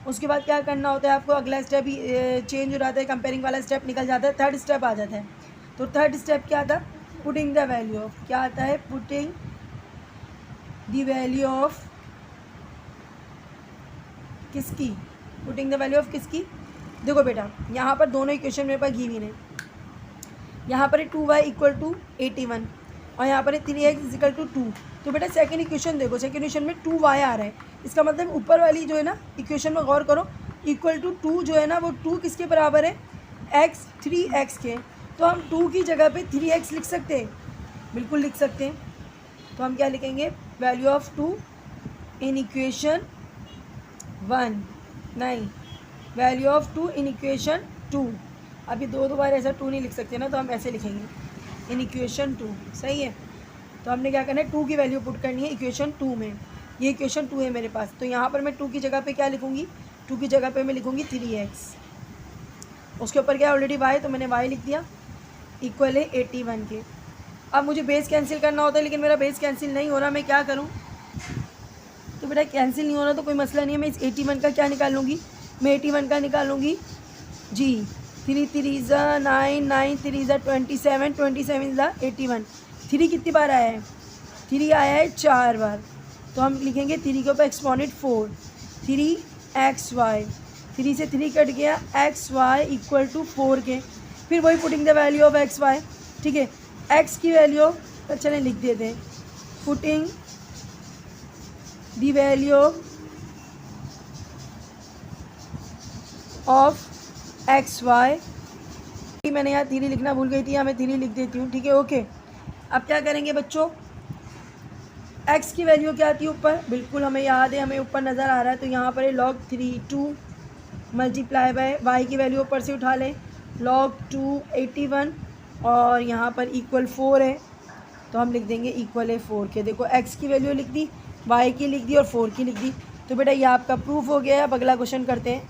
उसके बाद क्या करना होता है आपको, अगला स्टेप चेंज हो जाता है, कंपेयरिंग वाला स्टेप निकल जाता है, थर्ड स्टेप आ जाता है। तो थर्ड स्टेप क्या था, पुटिंग द वैल्यू ऑफ, क्या आता है, पुटिंग द वैल्यू ऑफ किसकी, पुटिंग द वैल्यू ऑफ किसकी। देखो बेटा यहाँ पर दोनों इक्वेशन मेरे पास गिवन है, यहाँ पर है 2y इक्वल टू 81 और यहाँ पर है 3x इक्वल टू 2। तो बेटा सेकंड इक्वेशन देखो, सेकंड इक्वेशन में 2y आ रहा है, इसका मतलब ऊपर वाली जो है ना इक्वेशन में गौर करो, इक्वल टू 2 जो है ना वो 2 किसके बराबर है, x 3x के। तो हम 2 की जगह पे 3x लिख सकते हैं, बिल्कुल लिख सकते हैं। तो हम क्या लिखेंगे, वैल्यू ऑफ 2 इन इक्वेशन 1, नहीं वैल्यू ऑफ 2 इन इक्वेशन 2। अभी दो बार ऐसा 2 नहीं लिख सकते ना, तो हम ऐसे लिखेंगे इन इक्वेशन 2, सही है। तो हमने क्या करना है, 2 की वैल्यू पुट करनी है इक्वेशन 2 में, ये इक्वेशन 2 है मेरे पास। तो यहाँ पर मैं 2 की जगह पे क्या लिखूँगी, 2 की जगह पे मैं लिखूँगी 3x, उसके ऊपर क्या ऑलरेडी y, तो मैंने y लिख दिया, इक्वल है 81 के। अब मुझे बेस कैंसिल करना होता है, लेकिन मेरा बेस कैंसिल नहीं हो रहा, मैं क्या करूँ। तो बेटा कैंसिल नहीं हो रहा तो कोई मसला नहीं है, मैं इस 81 का क्या निकाल लूँगी, मैं 81 का निकाल लूँगी जी, 3 3 ज़ा 9, 9 3 ज़ा 27, 27 ज़ा 81। 3 कितनी बार आया है, 3 आया है 4 बार। तो हम लिखेंगे 3 के ऊपर एक्सपोनेंट 4, 3xy, 3 से 3 कट गया, xy इक्वल टू 4 के। फिर वही putting the value of xy, ठीक है, x की वैल्यू चलें लिख देते हैं, putting the value of xy, मैंने यहाँ 3 लिखना भूल गई थी, यहाँ मैं 3 लिख देती हूँ, ठीक है, ओके। अब क्या करेंगे बच्चों, x की वैल्यू क्या आती है ऊपर, बिल्कुल हमें याद है, हमें ऊपर नज़र आ रहा है, तो यहाँ पर है log 3 2 मल्टीप्लाई बाय y की वैल्यू ऊपर से उठा लें, log 2 81 और यहाँ पर इक्वल 4 है, तो हम लिख देंगे इक्वल है 4 के। देखो x की वैल्यू लिख दी, y की लिख दी और 4 की लिख दी। तो बेटा ये आपका प्रूफ हो गया है। अब अगला क्वेश्चन करते हैं,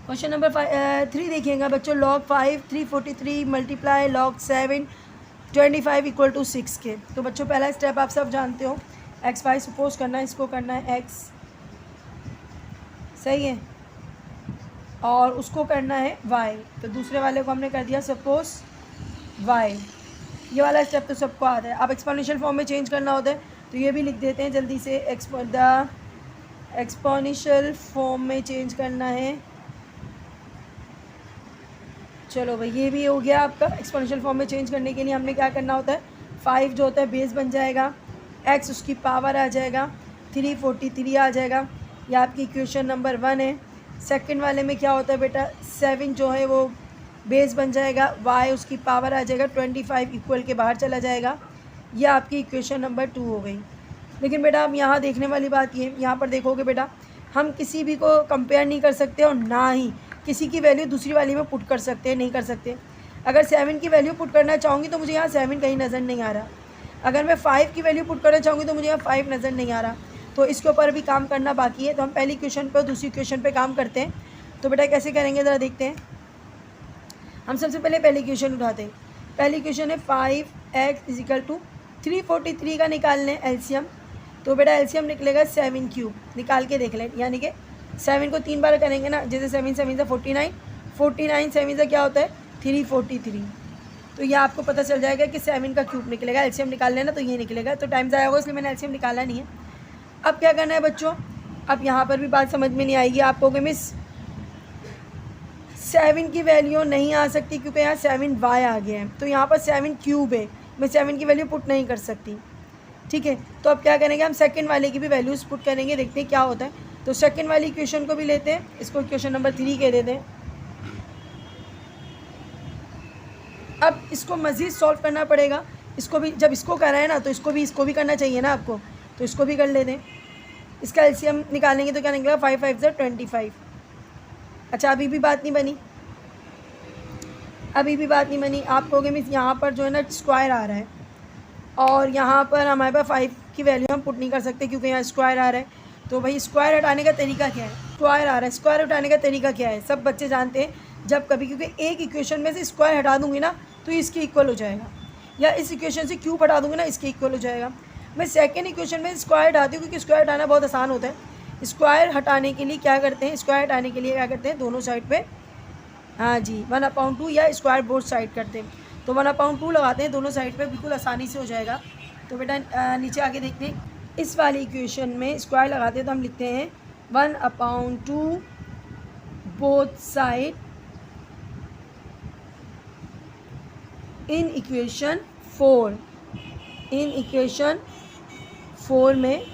क्वेश्चन नंबर 3 देखिएगा बच्चों, log 5 343 multiply log 7 25 equal to 6 के। तो बच्चों पहला स्टेप आप सब जानते हो, एक्स वाई सपोज करना है, इसको करना है x, सही है, और उसको करना है y। तो दूसरे वाले को हमने कर दिया सपोज y, ये वाला स्टेप तो सबको आता है। अब एक्सपोनेंशियल फॉर्म में चेंज करना होता है, तो ये भी लिख देते हैं जल्दी से, द एक्सपोनेंशियल फॉर्म में चेंज करना है। चलो भाई ये भी हो गया आपका। एक्सपोनेंशियल फॉर्म में चेंज करने के लिए हमने क्या करना होता है, 5 जो होता है बेस बन जाएगा, x उसकी पावर आ जाएगा, 343 आ जाएगा, ये आपकी इक्वेशन नंबर 1 है। सेकंड वाले में क्या होता है बेटा, 7 जो है वो बेस बन जाएगा, y उसकी पावर आ जाएगा, 25 इक्वल के बाहर चला जाएगा, ये आपकी इक्वेशन नंबर 2 हो गई। लेकिन बेटा अब यहाँ देखने वाली बात ये, यहाँ पर देखोगे बेटा हम किसी भी को कंपेयर नहीं कर सकते और ना ही किसी की वैल्यू दूसरी वाली में पुट कर सकते हैं, नहीं कर सकते। अगर 7 की वैल्यू पुट करना चाहूँगी तो मुझे यहाँ 7 कहीं नज़र नहीं आ रहा, अगर मैं 5 की वैल्यू पुट करना चाहूँगी तो मुझे यहाँ 5 नज़र नहीं आ रहा। तो इसके ऊपर भी काम करना बाकी है। तो हम पहली क्वेश्चन पर दूसरी क्वेश्चन पर काम करते हैं। तो बेटा कैसे करेंगे ज़रा देखते हैं। हम सबसे पहले पहली क्वेश्चन उठाते हैं। पहली क्वेश्चन है 5x इजिकल टू 343 का निकालने एलसीएम। तो बेटा एलसीएम निकलेगा 7 क्यूब, निकाल के देख लें, यानी कि 7 को 3 बार करेंगे ना, जैसे 7 7 से 49, 49 7 से क्या होता है 343। तो ये आपको पता चल जाएगा कि 7 का क्यूब निकलेगा। एलसीएम निकाल लेना तो ये निकलेगा, तो टाइम ज़ाया होगा इसलिए मैंने एलसीएम निकाला नहीं है। अब क्या करना है बच्चों, अब यहाँ पर भी बात समझ में नहीं आएगी आपको कि मिस 7 की वैल्यू नहीं आ सकती क्योंकि यहाँ 7y आ गया है, तो यहाँ पर 7 क्यूब है, मैं 7 की वैल्यू पुट नहीं कर सकती, ठीक है। तो अब क्या करेंगे, हम सेकंड वाले की भी वैल्यूज़ पुट करेंगे, देखते हैं क्या होता है। तो सेकंड वाली इक्वेशन को भी लेते हैं, इसको इक्वेशन नंबर 3 कह देते हैं। अब इसको मज़ीद सॉल्व करना पड़ेगा, इसको भी जब इसको करा है ना तो इसको भी करना चाहिए ना आपको, तो इसको भी कर लेते हैं। इसका एलसीएम निकालेंगे तो क्या निकलेगा 5 5 से 25। अच्छा अभी भी बात नहीं बनी, अभी भी बात नहीं बनी। आप कहोगे मिस यहाँ पर जो है ना स्क्वायर आ रहा है और यहाँ पर हमारे पास 5 की वैल्यू हम पुट नहीं कर सकते क्योंकि यहाँ स्क्वायर आ रहा है। तो भाई स्क्वायर हटाने का तरीका क्या है, स्क्वायर आ रहा है, स्क्वायर हटाने का तरीका क्या है, सब बच्चे जानते हैं। जब कभी क्योंकि एक इक्वेशन में से स्क्वायर हटा दूंगी ना तो इसके इक्वल हो जाएगा, या इस इक्वेशन से क्यूब हटा दूंगी ना इसके इक्वल हो जाएगा। मैं सेकंड इक्वेशन में स्क्वायर हटाती हूँ क्योंकि स्क्वायर हटाना बहुत आसान होता है, स्क्वायर हटाने के लिए क्या करते हैं, स्क्वायर हटाने के लिए क्या करते हैं, दोनों साइड पे, हाँ जी 1/2 या स्क्वायर बोथ साइड करते हैं, तो 1/2 लगाते हैं दोनों साइड पे, बिल्कुल आसानी से हो जाएगा। तो बेटा नीचे आगे देखते हैं, इस वाली इक्वेशन में स्क्वायर लगाते हैं तो हम लिखते हैं 1/2 both side in equation 4। In equation 4 में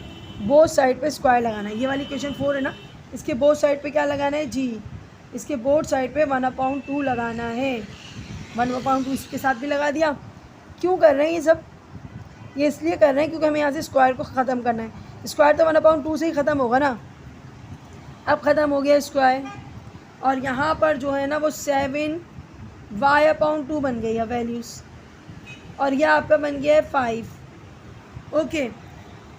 बोथ साइड पे स्क्वायर लगाना है। ये वाली इक्वेशन 4 है ना, इसके बोथ साइड पे क्या लगाना है जी, इसके बोथ साइड पे 1/2 लगाना है। 1/2 इसके साथ भी लगा दिया। क्यों कर रहे हैं ये सब, ये इसलिए कर रहे हैं क्योंकि हमें यहाँ से स्क्वायर को ख़त्म करना है। स्क्वायर तो 1/2 से ही ख़त्म होगा ना, अब ख़त्म हो गया स्क्वायर, और यहाँ पर जो है ना वो 7y/2 बन गई है वैल्यूज़, और यह आपका बन गया है 5। ओके,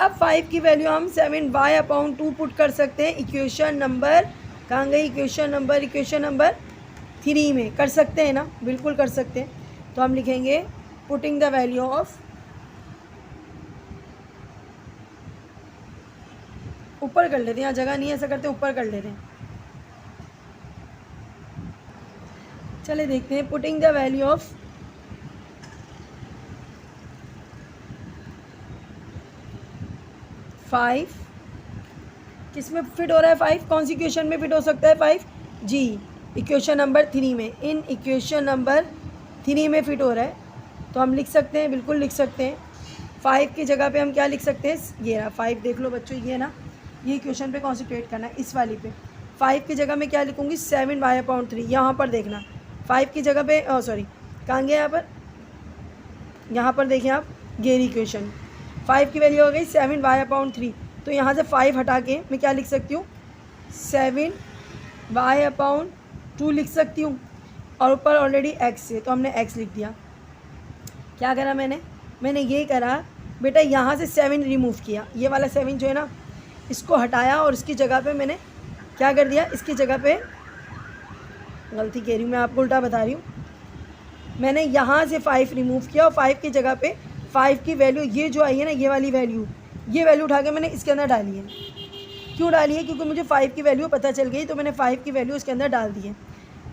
अब 5 की वैल्यू हम 7y/2 पुट कर सकते हैं इक्वेशन नंबर, कहाँ गई इक्वेशन नंबर 3 में कर सकते हैं ना, बिल्कुल कर सकते हैं। तो हम लिखेंगे पुटिंग द वैल्यू ऑफ, ऊपर कर लेते हैं, यहाँ जगह नहीं है, ऐसा करते हैं ऊपर कर लेते हैं। चले देखते हैं, पुटिंग द वैल्यू ऑफ 5 किस में फिट हो रहा है, 5 कौन सी इक्वेशन में फिट हो सकता है 5 जी, इक्वेशन नंबर 3 में, इन इक्वेशन नंबर 3 में फिट हो रहा है। तो हम लिख सकते हैं, बिल्कुल लिख सकते हैं, 5 की जगह पे हम क्या लिख सकते हैं, ये रहा 5, देख लो बच्चों, ये ना, ये इक्वेशन पे कॉन्सेंट्रेट करना है, इस वाली पे। 5 की जगह मैं क्या लिखूँगी, 7y/3, यहाँ पर देखना 5 की जगह पे, सॉरी कहाँ गया, यहाँ पर देखें आप, ये इक्वेशन 5 की वैल्यू हो गई 7y/3, तो यहाँ से 5 हटा के मैं क्या लिख सकती हूँ, 7y/2 लिख सकती हूँ, और ऊपर ऑलरेडी x है तो हमने x लिख दिया। क्या करा मैंने ये करा बेटा, यहाँ से 7 रिमूव किया, ये वाला 7 जो है ना इसको हटाया, और इसकी जगह पे मैंने क्या कर दिया, इसकी जगह पे, गलती कह रही हूँ मैं आपको, उल्टा बता रही हूँ, मैंने यहाँ से 5 रिमूव किया, और 5 की जगह पे 5 की वैल्यू ये जो आई है ना, ये वाली वैल्यू, ये वैल्यू उठा के मैंने इसके अंदर डाली है। क्यों डाली है, क्योंकि मुझे 5 की वैल्यू पता चल गई, तो मैंने 5 की वैल्यू इसके अंदर डाल दी है।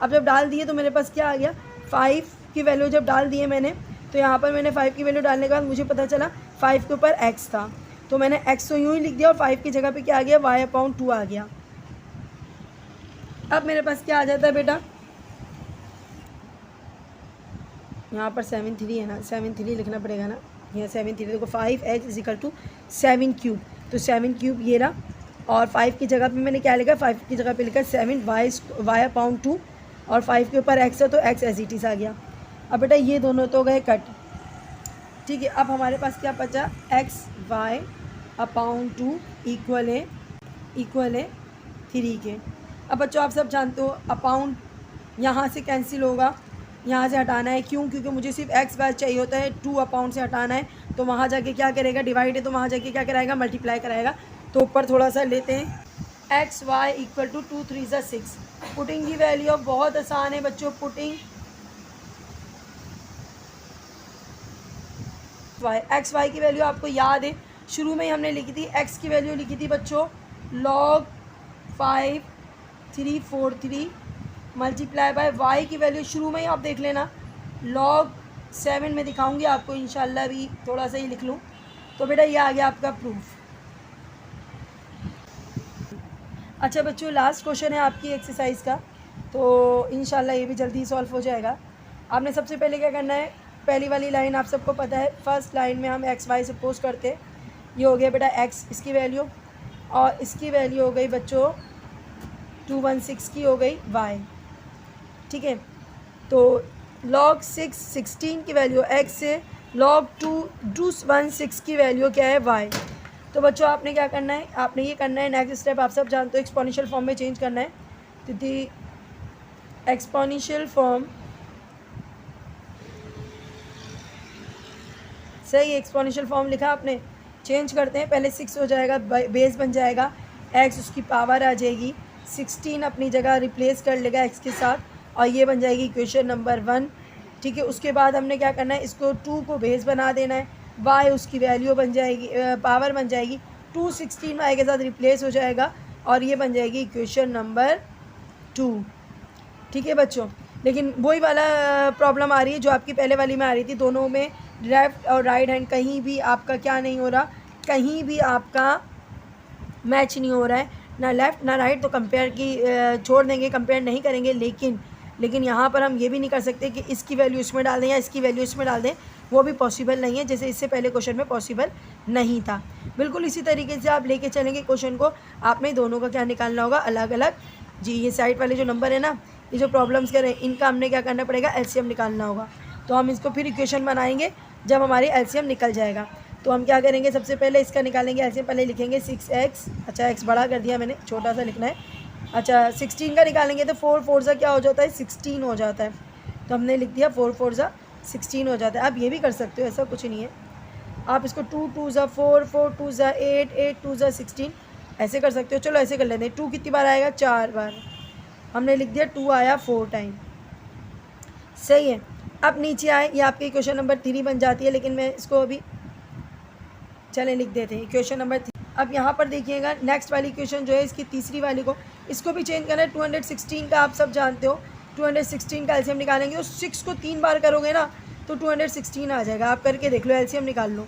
अब जब डाल दिए तो मेरे पास क्या आ गया, 5 की वैल्यू जब डाल दी है मैंने, तो यहाँ पर मैंने 5 की वैल्यू डालने के बाद मुझे पता चला 5 के ऊपर x था, तो मैंने x तो यूँ ही लिख दिया, और 5 की जगह पे क्या आ गया, y/2 आ गया। अब मेरे पास क्या आ जाता है बेटा, यहाँ पर 7/3 है ना, 7/3 लिखना पड़ेगा ना, यहाँ 7/3 देखो, 5x = 7³ तो 7³ ये रहा, और 5 की जगह पे मैंने क्या लिखा, 5 की जगह पे लिखा 7y/2, और 5 के ऊपर x है तो x एज इट इज़ आ गया। अब बेटा ये दोनों तो गए कट, ठीक है। अब हमारे पास क्या बचा, x/2 इक्वल है 3 के। अब बच्चों आप सब जानते हो अपाउंड यहाँ से कैंसिल होगा, यहाँ से हटाना है, क्यों, क्योंकि मुझे सिर्फ x/y चाहिए होता है, 2 अपाउंड से हटाना है, तो वहाँ जाके क्या करेगा, डिवाइड है तो वहाँ जाके क्या कराएगा, मल्टीप्लाई कराएगा। तो ऊपर थोड़ा सा लेते हैं, x/y = 2 3 6। पुटिंग की वैल्यू ऑफ, बहुत आसान है बच्चों, पुटिंग x/y की वैल्यू आपको याद है, शुरू में ही हमने लिखी थी, x की वैल्यू लिखी थी बच्चों log 5343 मल्टीप्लाई बाय y की वैल्यू शुरू में ही आप देख लेना log 7 में दिखाऊंगी आपको इंशाल्लाह, भी थोड़ा सा ही लिख लूँ। तो बेटा ये आ गया आपका प्रूफ। अच्छा बच्चों, लास्ट क्वेश्चन है आपकी एक्सरसाइज का, तो इंशाल्लाह ये भी जल्दी सॉल्व हो जाएगा। आपने सबसे पहले क्या करना है, पहली वाली लाइन आप सबको पता है, फर्स्ट लाइन में हम x/y सपोज करते हैं, ये हो गया बेटा x इसकी वैल्यू, और इसकी वैल्यू हो गई बच्चों 216 की हो गई y, ठीक है। तो log 16 की वैल्यू x से, log 216 की वैल्यू क्या है, y। तो बच्चों आपने क्या करना है, आपने ये करना है, नेक्स्ट स्टेप आप सब जानते हो, एक्सपोनेंशियल फॉर्म में चेंज करना है। तो दी एक्सपोनेंशियल फॉर्म, सही एक्सपोनेंशियल फॉर्म लिखा आपने, चेंज करते हैं, पहले 6 हो जाएगा, बेस बन जाएगा, x उसकी पावर आ जाएगी, 16 अपनी जगह रिप्लेस कर लेगा x के साथ, और ये बन जाएगी इक्वेशन नंबर 1, ठीक है। उसके बाद हमने क्या करना है, इसको 2 को बेस बना देना है, y उसकी वैल्यू बन जाएगी, पावर बन जाएगी, 216 y के साथ रिप्लेस हो जाएगा, और ये बन जाएगी इक्वेशन नंबर 2। ठीक है बच्चों, लेकिन वही वाला प्रॉब्लम आ रही है जो आपकी पहले वाली में आ रही थी, दोनों में लेफ़्ट और राइट हैंड कहीं भी आपका क्या नहीं हो रहा, कहीं भी आपका मैच नहीं हो रहा है, ना लेफ़्ट ना राइट, तो कंपेयर की छोड़ देंगे, कंपेयर नहीं करेंगे। लेकिन यहाँ पर हम ये भी नहीं कर सकते कि इसकी वैल्यू इसमें डाल दें या इसकी वैल्यू इसमें डाल दें, वो भी पॉसिबल नहीं है, जैसे इससे पहले क्वेश्चन में पॉसिबल नहीं था। बिल्कुल इसी तरीके से आप लेके चलेंगे क्वेश्चन को, आपने दोनों का क्या निकालना होगा, अलग अलग। जी, ये साइड वाले जो नंबर है ना, ये जो प्रॉब्लम्स कर रहे हैं, इनका हमने क्या करना पड़ेगा, एलसीएम निकालना होगा। तो हम इसको फिर इक्वेशन बनाएंगे जब हमारी एलसीएम निकल जाएगा। तो हम क्या करेंगे, सबसे पहले इसका निकालेंगे एलसीएम। पहले लिखेंगे 6x, अच्छा x बड़ा कर दिया मैंने, छोटा सा लिखना है। अच्छा 16 का निकालेंगे तो 4 4 सा क्या हो जाता है, 16 हो जाता है। तो हमने लिख दिया 4 4 सा 16 हो जाता है। आप ये भी कर सकते हो, ऐसा कुछ नहीं है, आप इसको 2 2 सा 4 4 2 सा 8 8 2 सा 16 ऐसे कर सकते हो। चलो ऐसे कर लेते हैं। 2 कितनी बार आएगा, 4 बार। हमने लिख दिया 2 आया 4 टाइम, सही है। अब नीचे आए, ये आपकी इक्वेशन नंबर 3 बन जाती है, लेकिन मैं इसको अभी चलें लिख देते हैं इक्वेशन नंबर 3। अब यहाँ पर देखिएगा नेक्स्ट वाली इक्वेशन जो है इसकी तीसरी वाली को, इसको भी चेंज करना है। 216 का आप सब जानते हो, 216 का एलसीएम निकालेंगे तो 6 को 3 बार करोगे ना तो 216 आ जाएगा। आप करके देख लो, एलसीएम निकाल लो।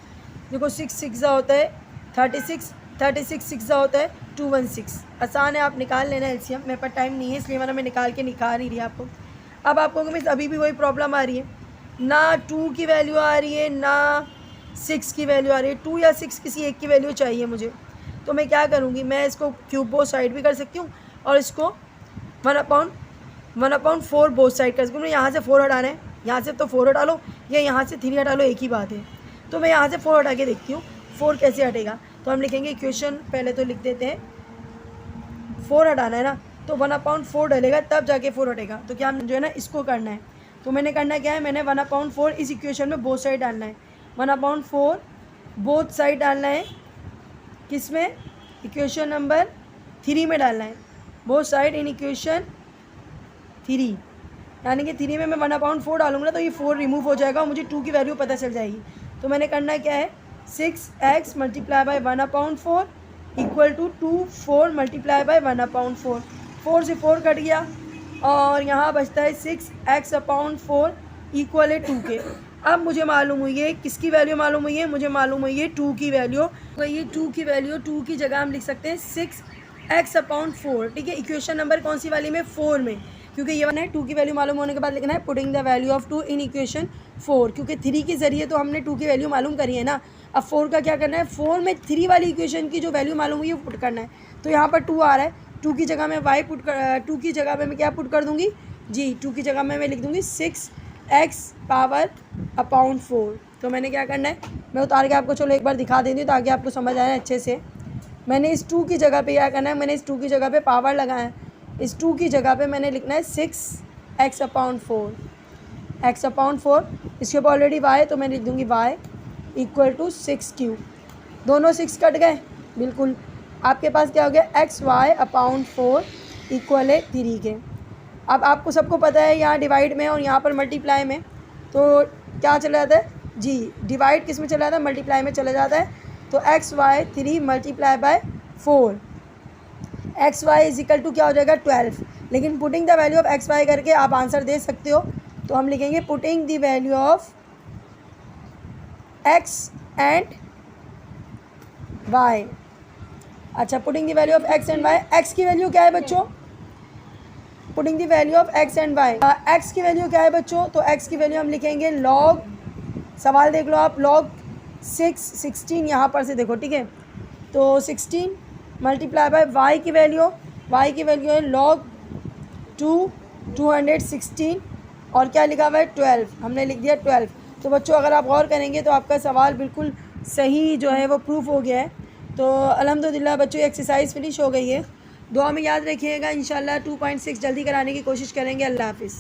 देखो 6 6 होता है 36, 36 6 होता है 216। आसान है, आप निकाल लेना एलसीएम। मेरे पास टाइम नहीं है इसलिए मैंने निकाल के निकाल नहीं रही आपको। अब आपको मिस अभी भी वही प्रॉब्लम आ रही है, ना 2 की वैल्यू आ रही है ना 6 की वैल्यू आ रही है। 2 या 6 किसी एक की वैल्यू चाहिए मुझे। तो मैं क्या करूँगी, मैं इसको क्यूब बोथ साइड भी कर सकती हूँ और इसको 1/4 बोथ साइड कर सकती हूँ। यहाँ से 4 हटाना है, यहाँ से तो 4 हटा लो या यहाँ से 3 हटा लो, एक ही बात है। तो मैं यहाँ से 4 हटा के देखती हूँ 4 कैसे हटेगा। तो हम लिखेंगे इक्वेशन, पहले तो लिख देते हैं 4 हटाना है ना, तो 1/4 डलेगा तब जाके 4 हटेगा। तो क्या जो है ना इसको करना है। तो मैंने करना क्या है, मैंने 1/4 इस इक्वेशन में बोथ साइड डालना है। 1/4 बोथ साइड डालना है, किस में, इक्वेशन नंबर 3 में डालना है। बोथ साइड इन इक्वेशन 3, यानी कि 3 में मैं 1/4 डालूंगा ना तो ये 4 रिमूव हो जाएगा और मुझे 2 की वैल्यू पता चल जाएगी। तो मैंने करना क्या है, 6x multiply by 1/4 equal to 2 4 multiply by 1/4। 4 से 4 कट गया और यहाँ बचता है 6x/4 इक्वल है 2 के। अब मुझे मालूम हुई है, किसकी वैल्यू मालूम हुई है, मुझे मालूम हुई है 2 की वैल्यू। तो ये 2 की वैल्यू, 2 की जगह हम लिख सकते हैं 6x/4। ठीक है, इक्वेशन नंबर कौन सी वाली में, 4 में, क्योंकि ये वाला है 2 की वैल्यू मालूम होने के बाद लिखना है putting the value of 2 in equation 4, क्योंकि 3 के ज़रिए तो हमने 2 की वैल्यू मालूम करी है ना। अब 4 का क्या करना है, 4 में 3 वाली इक्वेशन की जो वैल्यू मालूम हुई है वो पुट करना है। तो यहाँ पर 2 आ रहा है, 2 की जगह मैं y पुट कर, 2 की जगह पे मैं क्या पुट कर दूँगी जी, 2 की जगह में मैं लिख दूँगी 6x/4। तो मैंने क्या करना है, मैं उतार के आपको चलो एक बार दिखा देती हूँ ताकि आपको समझ आए अच्छे से। मैंने इस 2 की जगह पे क्या करना है, मैंने इस 2 की जगह पे पावर लगाया है, इस 2 की जगह पे मैंने लिखना है 6x/4, x/4। इसके ऊपर ऑलरेडी y, तो मैं लिख दूँगी y इक्वल टू 6 दोनों 6 कट गए, बिल्कुल। आपके पास क्या हो गया, xy/4 इक्वल है 3 के। अब आपको सबको पता है यहाँ डिवाइड में और यहाँ पर मल्टीप्लाई में, तो क्या चला जाता है जी, डिवाइड किस में चला जाता है, मल्टीप्लाई में चला जाता है। तो xy 3 multiply by 4, xy is equal to क्या हो जाएगा 12। लेकिन putting the value of xy करके आप आंसर दे सकते हो। तो हम लिखेंगे putting the value of x and y। अच्छा, putting the value of x and y, x की वैल्यू क्या है बच्चों, putting the value of x and y, x की वैल्यू क्या है बच्चों, तो x की वैल्यू हम लिखेंगे लॉग, सवाल देख लो आप, लॉग 16 यहाँ पर से देखो, ठीक है। तो 16 मल्टीप्लाई बाय y की वैल्यू है लॉग 216 और क्या लिखा हुआ है 12, हमने लिख दिया 12। तो बच्चों अगर आप गौर करेंगे तो आपका सवाल बिल्कुल सही जो है वो प्रूफ हो गया है। तो अल्हम्दुलिल्लाह बच्चों एक्सरसाइज फिनिश हो गई है। दुआ में याद रखिएगा, इंशाल्लाह 2.6 जल्दी कराने की कोशिश करेंगे। अल्लाह हाफिज़।